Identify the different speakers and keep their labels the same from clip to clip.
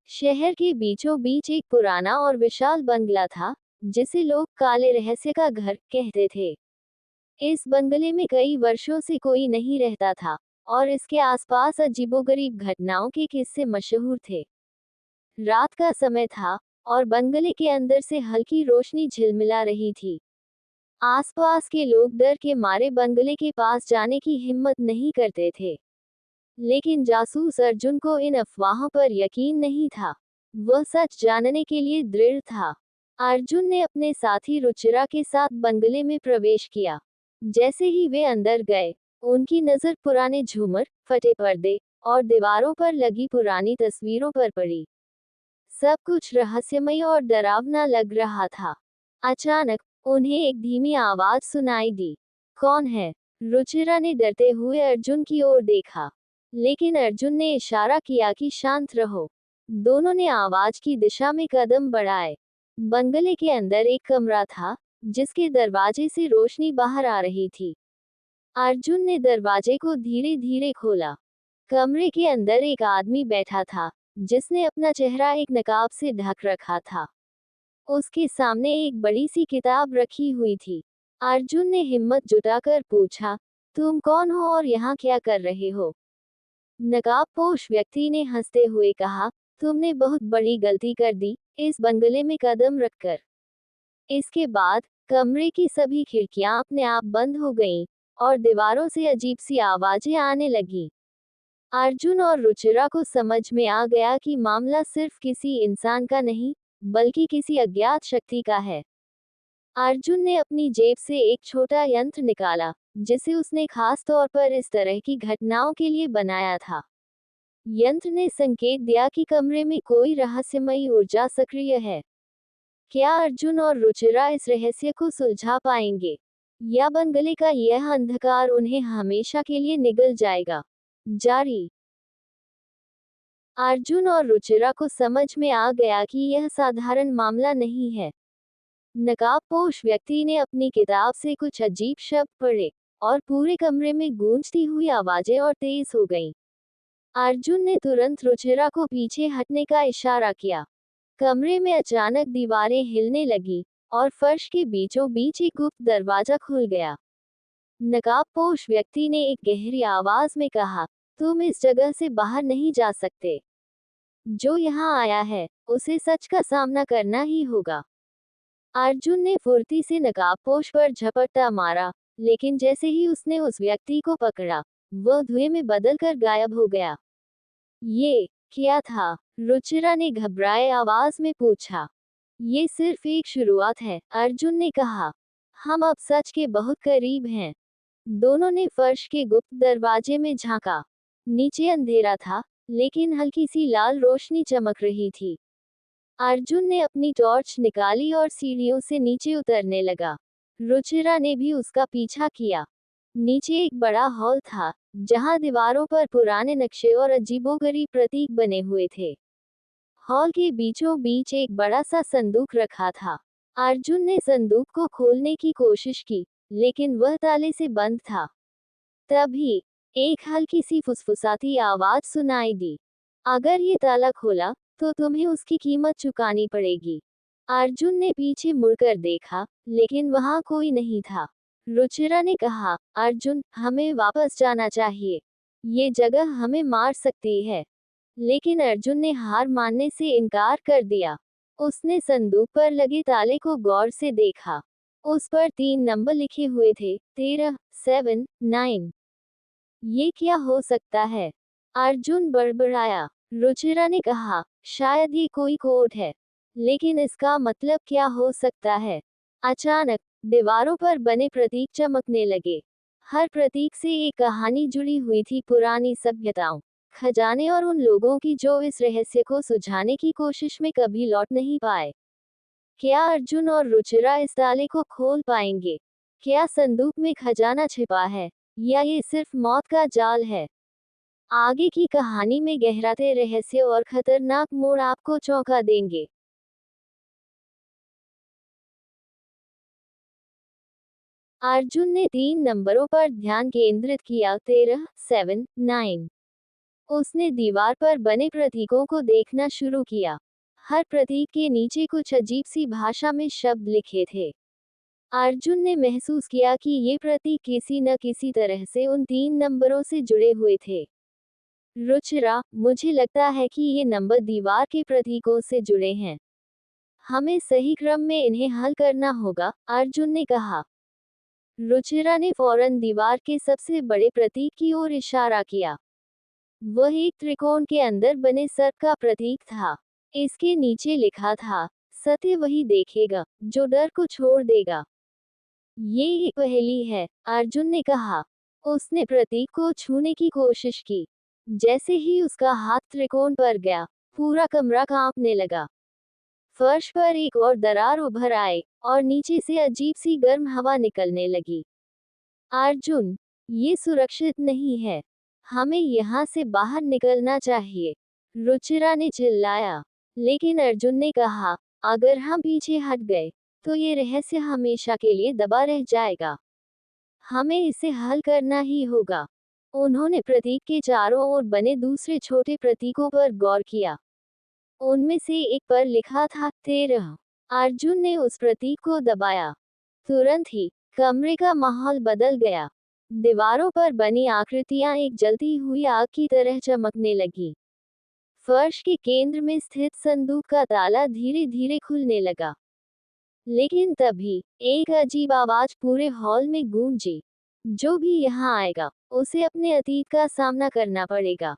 Speaker 1: शहर के बीचों बीच एक पुराना और विशाल बंगला था, जिसे लोग काले रहस्य का घर कहते थे। इस बंगले में कई वर्षों से कोई नहीं रहता था, और इसके आसपास अजीबोगरीब घटनाओं के किस्से मशहूर थे। रात का समय था, और बंगले के अंदर से हल्की रोशनी झिलमिला रही थी। आसपास के लोग डर के मारे बंगले के पास जाने की हिम्मत नहीं करते थे। लेकिन जासूस अर्जुन को इन अफवाहों पर यकीन नहीं था। वह सच जानने के लिए दृढ़ था। अर्जुन ने अपने साथी रुचिरा के साथ बंगले में प्रवेश किया। जैसे ही वे अंदर गए, उनकी नजर पुराने झूमर, फटे पर्दे और दीवारों पर लगी पुरानी तस्वीरों पर पड़ी। सब कुछ रहस्यमय और डरावना लग रहा था। अचानक उन्हें एक धीमी आवाज सुनाई दी। कौन है? रुचिरा ने डरते हुए अर्जुन की ओर देखा। लेकिन अर्जुन ने इशारा किया कि शांत रहो। दोनों ने आवाज की दिशा में कदम बढ़ाए। बंगले के अंदर एक कमरा था, जिसके दरवाजे से रोशनी बाहर आ रही थी। अर्जुन ने दरवाजे को धीरे धीरे खोला। कमरे के अंदर एक आदमी बैठा था, जिसने अपना चेहरा एक नकाब से ढक रखा था। उसके सामने एक बड़ी सी किताब रखी हुई थी। अर्जुन ने हिम्मत जुटाकर पूछा, तुम कौन हो और यहाँ क्या कर रहे हो? नकाबपोश व्यक्ति ने हंसते हुए कहा, तुमने बहुत बड़ी गलती कर दी, इस बंगले में कदम रखकर। इसके बाद कमरे की सभी खिड़कियां अपने आप बंद हो गईं, और दीवारों से अजीब सी आवाजें आने लगीं। अर्जुन और रुचिरा को समझ में आ गया कि मामला सिर्फ किसी इंसान का नहीं, बल्कि किसी अज्ञात शक्ति का है। अर्जुन ने अपनी जेब से एक छोटा यंत्र निकाला, जिसे उसने खास तौर पर इस तरह की घटनाओं के लिए बनाया था। यंत्र ने संकेत दिया कि कमरे में कोई रहस्यमयी ऊर्जा सक्रिय है। क्या अर्जुन और रुचिरा इस रहस्य को सुलझा पाएंगे, या बंगले का यह अंधकार उन्हें हमेशा के लिए निगल जाएगा? जारी। अर्जुन और रुचिरा को समझ में आ गया कि यह साधारण मामला नहीं है। नकाबपोश व्यक्ति ने अपनी किताब से कुछ अजीब शब्द पढ़े, और पूरे कमरे में गूंजती हुई आवाजें और तेज हो गईं। अर्जुन ने तुरंत रुचिरा को पीछे हटने का इशारा किया। कमरे में अचानक दीवारें हिलने लगी, और फर्श के बीचों बीच एक गुप्त दरवाजा खुल गया। नकाबपोश व्यक्ति ने एक गहरी आवाज में कहा, तुम इस जगह से बाहर नहीं जा सकते। जो यहाँ आया है, उसे सच का सामना करना ही होगा। अर्जुन ने फुर्ती से नकाबपोश पर झपट्टा मारा, लेकिन जैसे ही उसने उस व्यक्ति को पकड़ा, वह धुएं में बदलकर गायब हो गया। ये क्या था? रुचिरा ने घबराए आवाज में पूछा। ये सिर्फ एक शुरुआत है, अर्जुन ने कहा। हम अब सच के बहुत करीब हैं। दोनों ने फर्श के गुप्त दरवाजे में झांका। नीचे अंधेरा था, लेकिन हल्की सी लाल रोशनी चमक रही थी। अर्जुन ने अपनी टॉर्च निकाली और सीढ़ियों से नीचे उतरने लगा। रुचिरा ने भी उसका पीछा किया। नीचे एक बड़ा हॉल था, जहां दीवारों पर पुराने नक्शे और अजीबोगरीब प्रतीक बने हुए थे। हॉल के बीचों बीच एक बड़ा सा संदूक रखा था। अर्जुन ने संदूक को खोलने की कोशिश की, लेकिन वह ताले से बंद था। तभी एक हल्की सी फुसफुसाती आवाज सुनाई दी। अगर ये ताला खोला, तो तुम्हें उसकी कीमत चुकानी पड़ेगी। अर्जुन ने पीछे मुड़कर देखा, लेकिन वहां कोई नहीं था। रुचिरा ने कहा, अर्जुन, हमें वापस जाना चाहिए। ये जगह हमें मार सकती है। लेकिन अर्जुन ने हार मानने से इनकार कर दिया। उसने संदूक पर लगे ताले को गौर से देखा। उस पर 3 नंबर लिखे हुए थे, 13, 7, 9। ये क्या हो सकता है? अर्जुन बड़बड़ाया। रुचिरा ने कहा, शायद ये कोई कोड है। लेकिन इसका मतलब क्या हो सकता है? अचानक दीवारों पर बने प्रतीक चमकने लगे। हर प्रतीक से एक कहानी जुड़ी हुई थी, पुरानी सभ्यताओं, खजाने और उन लोगों की जो इस रहस्य को सुलझाने की कोशिश में कभी लौट नहीं पाए। क्या अर्जुन और रुचिरा इस ताले को खोल पाएंगे? क्या संदूक में खजाना छिपा है, या ये सिर्फ मौत का जाल है? आगे की कहानी में गहराते रहस्य और खतरनाक मोड़ आपको चौंका देंगे। अर्जुन ने 3 नंबरों पर ध्यान केंद्रित किया, 13, 7, 9। उसने दीवार पर बने प्रतीकों को देखना शुरू किया। हर प्रतीक के नीचे कुछ अजीब सी भाषा में शब्द लिखे थे। अर्जुन ने महसूस किया कि ये प्रतीक किसी न किसी तरह से उन 3 नंबरों से जुड़े हुए थे। रुचिरा, मुझे लगता है कि ये नंबर दीवार के प्रतीकों से जुड़े हैं। हमें सही क्रम में इन्हें हल करना होगा, अर्जुन ने कहा। रुचिरा ने फौरन दीवार के सबसे बड़े प्रतीक की ओर इशारा किया। वह एक त्रिकोण के अंदर बने सर्प का प्रतीक था। इसके नीचे लिखा था, सत्य वही देखेगा जो डर को छोड़ देगा। ये एक पहेली है, अर्जुन ने कहा। उसने प्रतीक को छूने की कोशिश की। जैसे ही उसका हाथ त्रिकोण पर गया, पूरा कमरा कांपने लगा। फर्श पर एक और दरार उभर आए और नीचे से अजीब सी गर्म हवा निकलने लगी। अर्जुन, ये सुरक्षित नहीं है। हमें यहाँ से बाहर निकलना चाहिए, रुचिरा ने चिल्लाया। लेकिन अर्जुन ने कहा, अगर हम पीछे हट गए तो ये रहस्य हमेशा के लिए दबा रह जाएगा। हमें इसे हल करना ही होगा। उन्होंने प्रतीक के चारों ओर बने दूसरे छोटे प्रतीकों पर गौर किया। उनमें से एक पर लिखा था 13। अर्जुन ने उस प्रतीक को दबाया। तुरंत ही कमरे का माहौल बदल गया। दीवारों पर बनी आकृतियां एक जलती हुई आग की तरह चमकने लगी। फर्श के केंद्र में स्थित संदूक का ताला धीरे धीरे खुलने लगा। लेकिन तभी एक अजीब आवाज पूरे हॉल में गूंजी। जो भी यहाँ आएगा, उसे अपने अतीत का सामना करना पड़ेगा।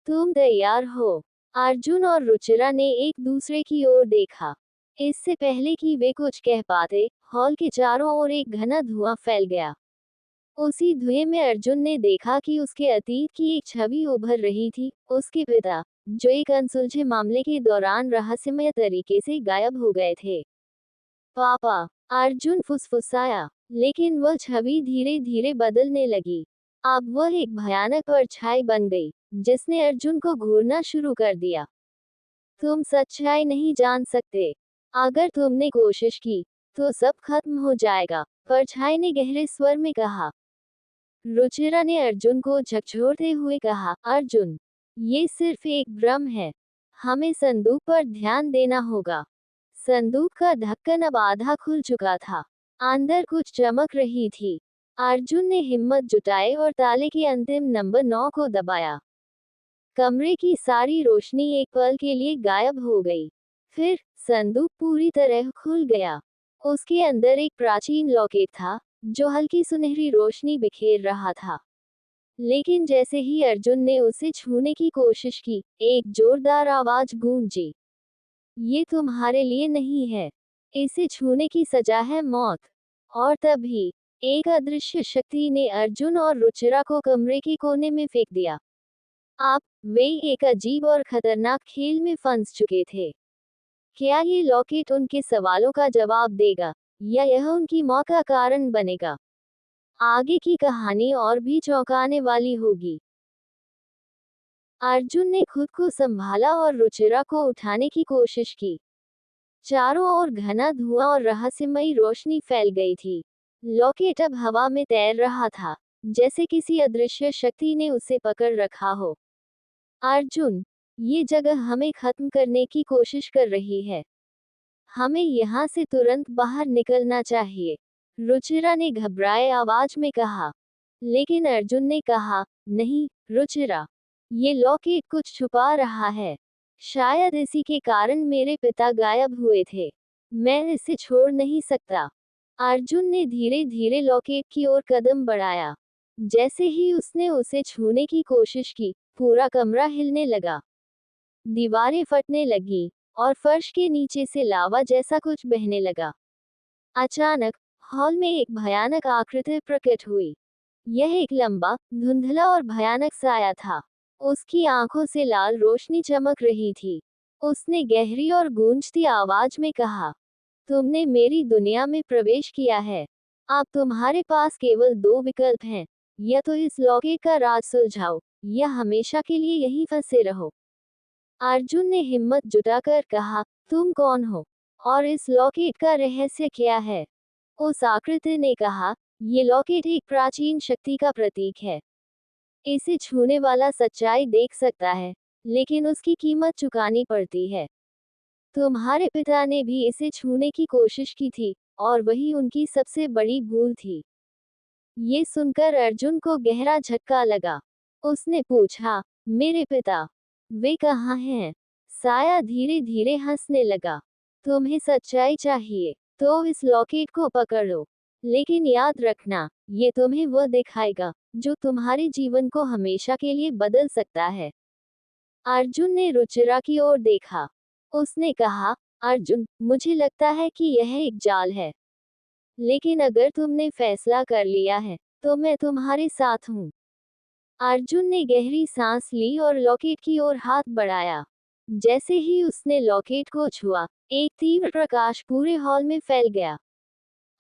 Speaker 1: तुम तैयार हो? अर्जुन और रुचिरा ने एक दूसरे की ओर देखा। इससे पहले कि वे कुछ कह पाते, हॉल के चारों ओर एक घना धुआं फैल गया। उसी धुएं में अर्जुन ने देखा कि उसके अतीत की एक छवि उभर रही थी। उसके पिता, जो एक अनसुलझे मामले के दौरान रहस्यमय तरीके से गायब हो गए थे। पापा, अर्जुन फुसफुसाया, लेकिन वह छवि धीरे धीरे बदलने लगी। अब वह एक भयानक परछाई बन गई, जिसने अर्जुन को घूरना शुरू कर दिया। तुम सच्चाई नहीं जान सकते। अगर तुमने कोशिश की, तो सब खत्म हो जाएगा, परछाई ने गहरे स्वर में कहा। रुचिरा ने अर्जुन को झकझोरते हुए कहा, अर्जुन, ये सिर्फ एक भ्रम है। हमें संदूक पर ध्यान देना होगा। संदूक का ढक्कन अब आधा खुल चुका था। अंदर कुछ चमक रही थी। अर्जुन ने हिम्मत जुटाई और ताले के अंतिम नंबर 9 को दबाया। कमरे की सारी रोशनी एक पल के लिए गायब हो गई। फिर संदूक पूरी तरह खुल गया। उसके अंदर एक प्राचीन लॉकेट था, जो हल्की सुनहरी रोशनी बिखेर रहा था। लेकिन जैसे ही अर्जुन ने उसे छूने की कोशिश की, एक जोरदार आवाज गूंजी। ये तुम्हारे लिए नहीं है। इसे छूने की सजा है मौत। और तभी एक अदृश्य शक्ति ने अर्जुन और रुचिरा को कमरे के कोने में फेंक दिया। अब वे एक अजीब और खतरनाक खेल में फंस चुके थे। क्या ये लॉकेट उनके सवालों का जवाब देगा, या यह उनकी मौत का कारण बनेगा? आगे की कहानी और भी चौंकाने वाली होगी। अर्जुन ने खुद को संभाला और रुचिरा को उठाने की कोशिश की। चारों ओर घना धुआं और रहस्यमयी रोशनी फैल गई थी। लॉकेट अब हवा में तैर रहा था, जैसे किसी अदृश्य शक्ति ने उसे पकड़ रखा हो। अर्जुन, ये जगह हमें खत्म करने की कोशिश कर रही है। हमें यहाँ से तुरंत बाहर निकलना चाहिए, रुचिरा ने घबराए आवाज में कहा। लेकिन अर्जुन ने कहा, नहीं, रुचिरा, ये लॉकेट कुछ छुपा रहा है। शायद इसी के कारण मेरे पिता गायब हुए थे। मैं इसे छोड़ नहीं सकता। अर्जुन ने धीरे धीरे लॉकेट की ओर कदम बढ़ाया। जैसे ही उसने उसे छूने की कोशिश की, पूरा कमरा हिलने लगा। दीवारें फटने लगी और फर्श के नीचे से लावा जैसा कुछ बहने लगा। अचानक हॉल में एक भयानक आकृति प्रकट हुई। यह एक लंबा, धुंधला और भयानक साया था। उसकी आंखों से लाल रोशनी चमक रही थी। उसने गहरी और गूंजती आवाज में कहा, तुमने मेरी दुनिया में प्रवेश किया है। अब तुम्हारे पास केवल 2 विकल्प हैं, या तो इस लॉकेट का राज सुलझाओ, या हमेशा के लिए यहीं फंसे रहो। अर्जुन ने हिम्मत जुटाकर कहा, तुम कौन हो? और इस लॉकेट का रहस्य क्या है? उस आकृति ने कहा, ये लॉकेट एक प्राचीन शक्ति का प्रतीक है। इसे छूने वाला सच्चाई देख सकता है, लेकिन उसकी कीमत चुकानी पड़ती है। तुम्हारे पिता ने भी इसे छूने की कोशिश की थी, और वही उनकी सबसे बड़ी भूल थी। ये सुनकर अर्जुन को गहरा झटका लगा। उसने पूछा, मेरे पिता, वे कहाँ हैं? साया धीरे धीरे हंसने लगा। तुम्हें सच्चाई चाहिए, तो इस लॉकेट को पकड़ लो। लेकिन याद रखना, ये तुम्हें वह दिखाएगा, जो तुम्हारे जीवन को हमेशा के लिए बदल सकता है। अर्जुन ने रुचिरा की ओर देखा। उसने कहा, अर्जुन, मुझे लगता है कि यह एक जाल है। लेकिन अगर तुमने फैसला कर लिया है, तो मैं तुम्हारे साथ हूँ। अर्जुन ने गहरी सांस ली और लॉकेट की ओर हाथ बढ़ाया। जैसे ही उसने लॉकेट को छुआ, एक तीव्र प्रकाश पूरे हॉल में फैल गया।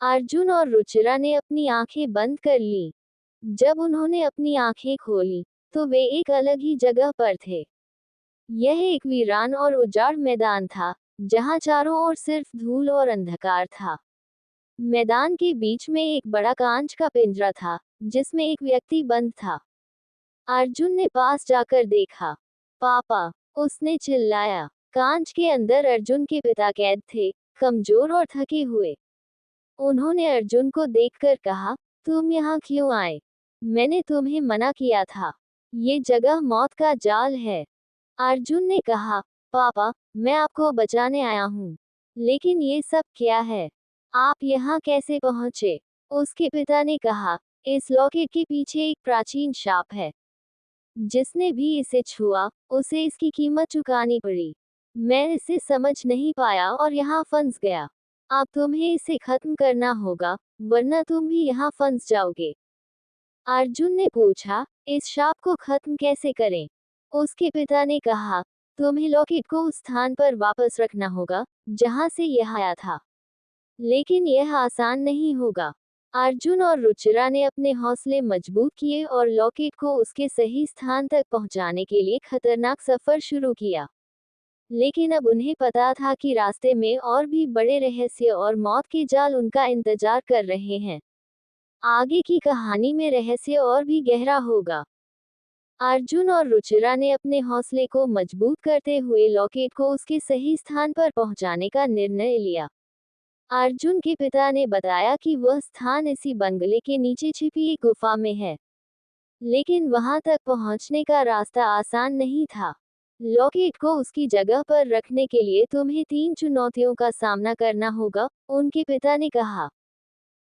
Speaker 1: अर्जुन और रुचिरा ने अपनी आंखें बंद कर ली। जब उन्होंने अपनी आंखें खोली, तो वे एक अलग ही जगह पर थे। यह एक वीरान और उजाड़ मैदान था, जहां चारों ओर सिर्फ धूल और अंधकार था। मैदान के बीच में एक बड़ा कांच का पिंजरा था, जिसमें एक व्यक्ति बंद था। अर्जुन ने पास जाकर देखा। पापा, उसने चिल्लाया। कांच के अंदर अर्जुन के पिता कैद थे, कमजोर और थके हुए। उन्होंने अर्जुन को देखकर कहा, तुम यहाँ क्यों आए? मैंने तुम्हें मना किया था। ये जगह मौत का जाल है। अर्जुन ने कहा, पापा, मैं आपको बचाने आया हूँ। लेकिन ये सब क्या है? आप यहाँ कैसे पहुँचे? उसके पिता ने कहा, इस लॉकेट के पीछे एक प्राचीन शाप है। जिसने भी इसे छुआ, उसे इसकी कीमत चुकानी पड़ी। मैं इसे समझ नहीं पाया और यहाँ फंस गया। अब तुम्हें इसे खत्म करना होगा, वरना तुम भी यहाँ फंस जाओगे। अर्जुन ने पूछा, इस शाप को खत्म कैसे करें? उसके पिता ने कहा, तुम्हें लॉकेट को उस स्थान पर वापस रखना होगा, जहाँ से यह आया था। लेकिन यह आसान नहीं होगा। अर्जुन और रुचिरा ने अपने हौसले मजबूत किए और लॉकेट को उसके सही स्थान तक पहुंचाने के लिए खतरनाक सफर शुरू किया। लेकिन अब उन्हें पता था कि रास्ते में और भी बड़े रहस्य और मौत के जाल उनका इंतजार कर रहे हैं। आगे की कहानी में रहस्य और भी गहरा होगा। अर्जुन और रुचिरा ने अपने हौसले को मजबूत करते हुए लॉकेट को उसके सही स्थान पर पहुंचाने का निर्णय लिया। अर्जुन के पिता ने बताया कि वह स्थान इसी बंगले के नीचे छिपी एक गुफा में है। लेकिन वहां तक पहुंचने का रास्ता आसान नहीं था। लॉकेट को उसकी जगह पर रखने के लिए तुम्हें 3 चुनौतियों का सामना करना होगा, उनके पिता ने कहा।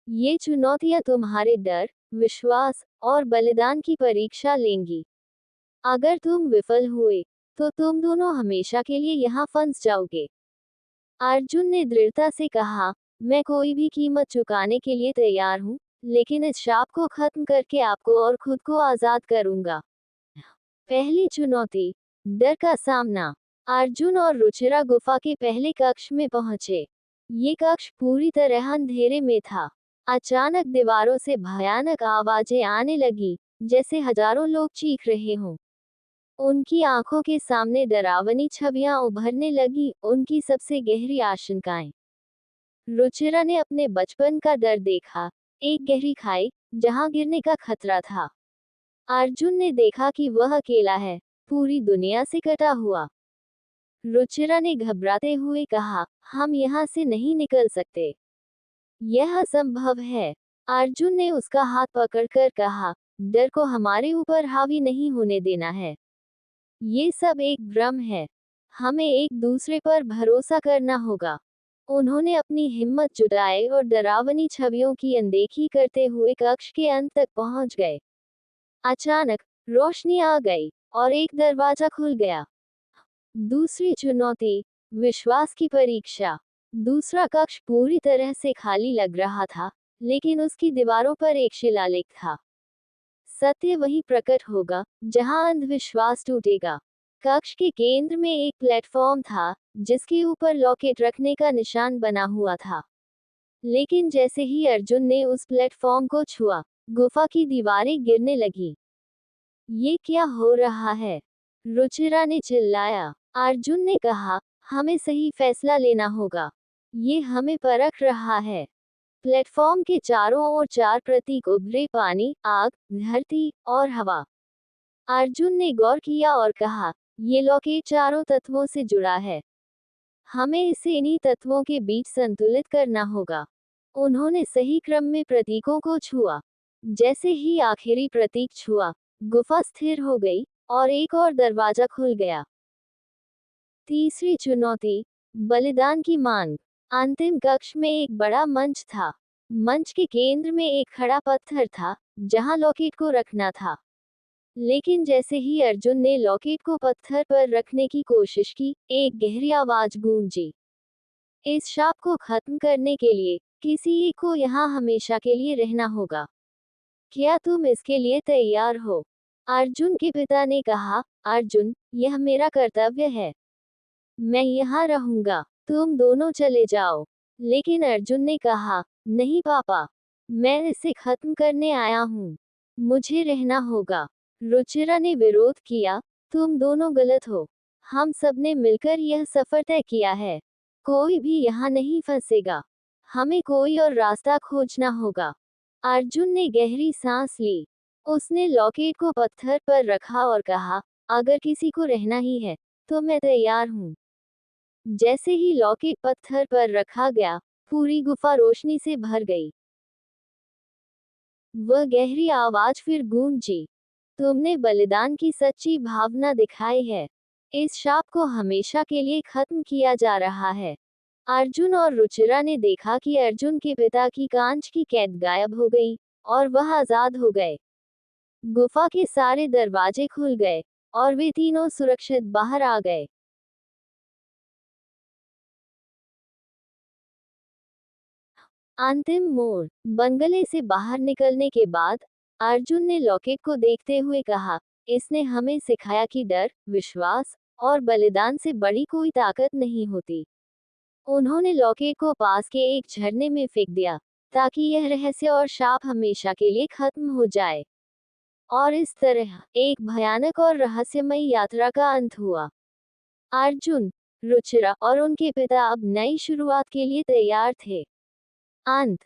Speaker 1: ये चुनौतियां तुम्हारे डर, विश्वास और बलिदान की परीक्षा लेंगी। अगर तुम विफल हुए, तो तुम दोनों हमेशा के लिए यहाँ फंस जाओगे। अर्जुन ने दृढ़ता से कहा, मैं कोई भी कीमत चुकाने के लिए तैयार हूँ, लेकिन इस शाप को खत्म करके आपको और खुद को आजाद करूंगा। पहली चुनौती, डर का सामना। अर्जुन और रुचिरा गुफा के पहले कक्ष में पहुंचे। ये कक्ष पूरी तरह अंधेरे में था। अचानक दीवारों से भयानक आवाजें आने लगी, जैसे हजारों लोग चीख रहे हों। उनकी आंखों के सामने डरावनी छवियां उभरने लगी, उनकी सबसे गहरी आशंकाएं। रुचिरा ने अपने बचपन का डर देखा, एक गहरी खाई, जहां गिरने का खतरा था। अर्जुन ने देखा कि वह अकेला है, पूरी दुनिया से कटा हुआ। रुचिरा ने घबराते हुए कहा, हम यहाँ से नहीं निकल सकते। यह असंभव है। अर्जुन ने उसका हाथ पकड़कर कहा, डर को हमारे ऊपर हावी नहीं होने देना है। ये सब एक भ्रम है। हमें एक दूसरे पर भरोसा करना होगा। उन्होंने अपनी हिम्मत जुटाई और डरावनी छवियों की अनदेखी करते हुए कक्ष के अंत तक पहुंच गए। अचानक रोशनी आ गई और एक दरवाजा खुल गया। दूसरी चुनौती, विश्वास की परीक्षा। दूसरा कक्ष पूरी तरह से खाली लग रहा था, लेकिन उसकी दीवारों पर एक शिलालेख था। सत्य वही प्रकट होगा, जहां अंधविश्वास टूटेगा। कक्ष के केंद्र में एक प्लेटफॉर्म था, जिसके ऊपर लॉकेट रखने का निशान बना हुआ था। लेकिन जैसे ही अर्जुन ने उस प्लेटफॉर्म को छुआ, गुफा की दीवारें गिरने लगी। ये क्या हो रहा है? रुचिरा ने चिल्लाया। अर्जुन ने कहा, हमें सही फैसला लेना होगा। ये हमें परख रहा है। प्लेटफॉर्म के चारों ओर 4 प्रतीक उभरे, पानी, आग, धरती और हवा। अर्जुन ने गौर किया और कहा, ये लॉकेट चारों तत्वों से जुड़ा है। हमें इसे इन्हीं तत्वों के बीच संतुलित करना होगा। उन्होंने सही क्रम में प्रतीकों को छुआ। जैसे ही आखिरी प्रतीक छुआ, गुफा स्थिर हो गई और एक और दरवाजा खुल गया। तीसरी चुनौती, बलिदान की मांग। अंतिम कक्ष में एक बड़ा मंच था। मंच के केंद्र में एक खड़ा पत्थर था, जहां लॉकेट को रखना था। लेकिन जैसे ही अर्जुन ने लॉकेट को पत्थर पर रखने की कोशिश की, एक गहरी आवाज गूंजी। इस शाप को खत्म करने के लिए किसी एक को यहाँ हमेशा के लिए रहना होगा। क्या तुम इसके लिए तैयार हो? अर्जुन के पिता ने कहा, अर्जुन, यह मेरा कर्तव्य है। मैं यहाँ रहूंगा, तुम दोनों चले जाओ। लेकिन अर्जुन ने कहा, नहीं पापा, मैं इसे खत्म करने आया हूँ। मुझे रहना होगा। रुचिरा ने विरोध किया, तुम दोनों गलत हो। हम सब ने मिलकर यह सफर तय किया है। कोई भी यहाँ नहीं फंसेगा। हमें कोई और रास्ता खोजना होगा। अर्जुन ने गहरी सांस ली। उसने लॉकेट को पत्थर पर रखा और कहा, अगर किसी को रहना ही है, तो मैं तैयार हूँ। जैसे ही लॉकेट पत्थर पर रखा गया, पूरी गुफा रोशनी से भर गई। वह गहरी आवाज फिर गूंजी, तुमने बलिदान की सच्ची भावना दिखाई है। इस शाप को हमेशा के लिए खत्म किया जा रहा है। अर्जुन और रुचिरा ने देखा कि अर्जुन के पिता की कांच की कैद गायब हो गई और वह आजाद हो गए। गुफा के सारे दरवाजे खुल गए और वे तीनों सुरक्षित बाहर आ गए। अंतिम मोड़। बंगले से बाहर निकलने के बाद अर्जुन ने लॉकेट को देखते हुए कहा, इसने हमें सिखाया कि डर, विश्वास और बलिदान से बड़ी कोई ताकत नहीं होती। उन्होंने लॉकेट को पास के एक झरने में फेंक दिया, ताकि यह रहस्य और शाप हमेशा के लिए खत्म हो जाए। और इस तरह एक भयानक और रहस्यमयी यात्रा का अंत हुआ। अर्जुन, रुचिरा और उनके पिता अब नई शुरुआत के लिए तैयार थे। अंत।